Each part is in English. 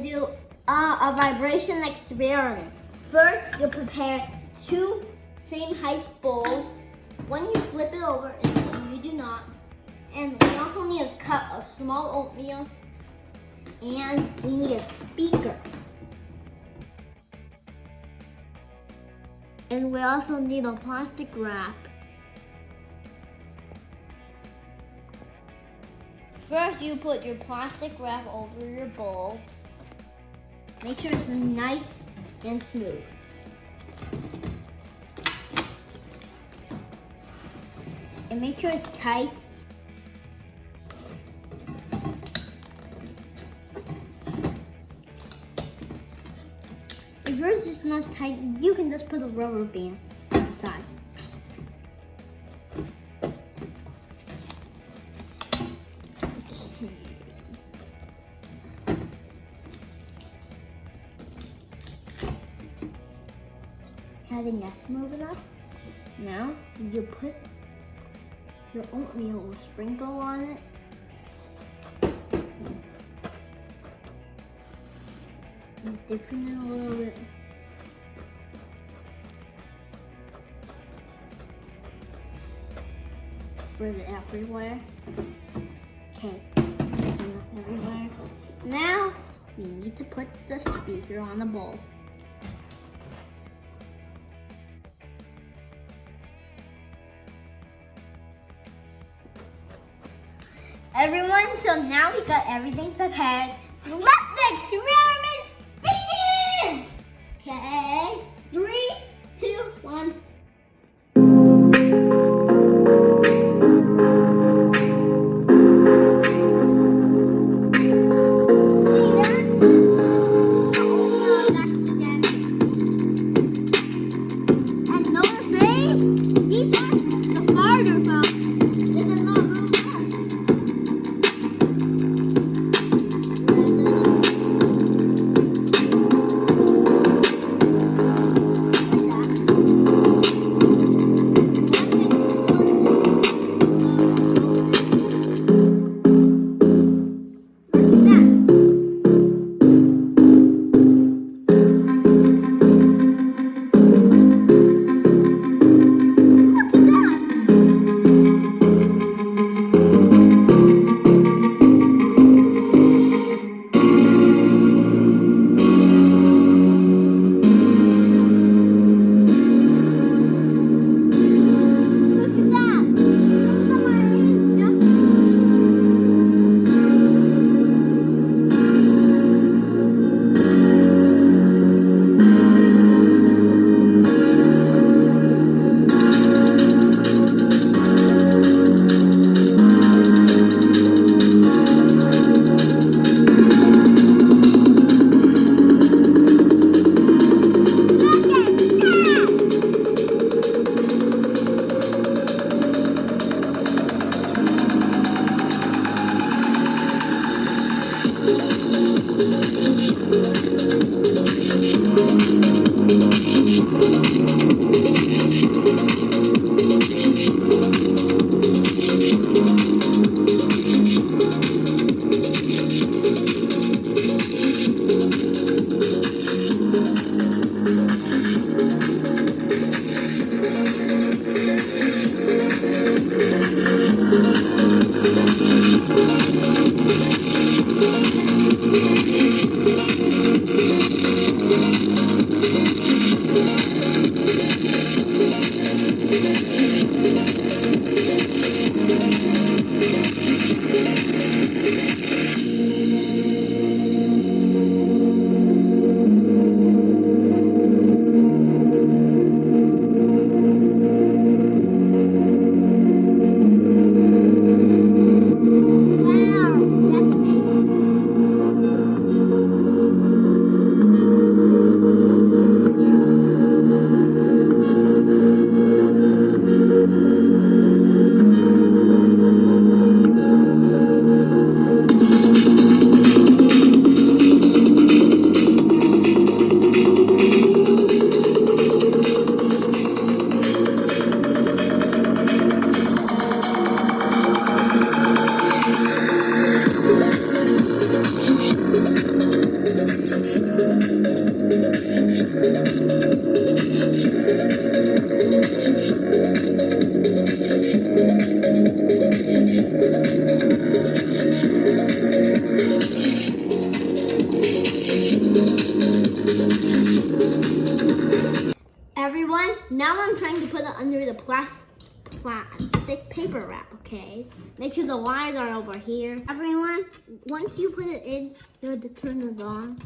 gonna do a vibration experiment. First, you'll prepare 2 same height bowls. One you flip it over and one you do not. And we also need a cup of small oatmeal. And we need a speaker. And we also need a plastic wrap. First, you put your plastic wrap over your bowl. Make sure it's nice and smooth. And make sure it's tight. If yours is not tight, you can just put a rubber band on the side. I think that's smooth enough. Now you put your oatmeal or sprinkle on it. And different it a little bit. Spread it everywhere. Okay, everywhere. Now we need to put the speaker on the bowl. Everyone, so now we got everything prepared. Let the experiment begin! Okay, 3, 2, 1. Everyone, now I'm trying to put it under the plastic paper wrap, okay? Make sure the wires are over here. Everyone, once you put it in, you have to turn it on.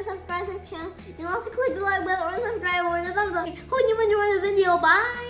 Subscribe to the channel. You can also click the like button or subscribe or the thumbs up. Hope you enjoyed the video. Bye.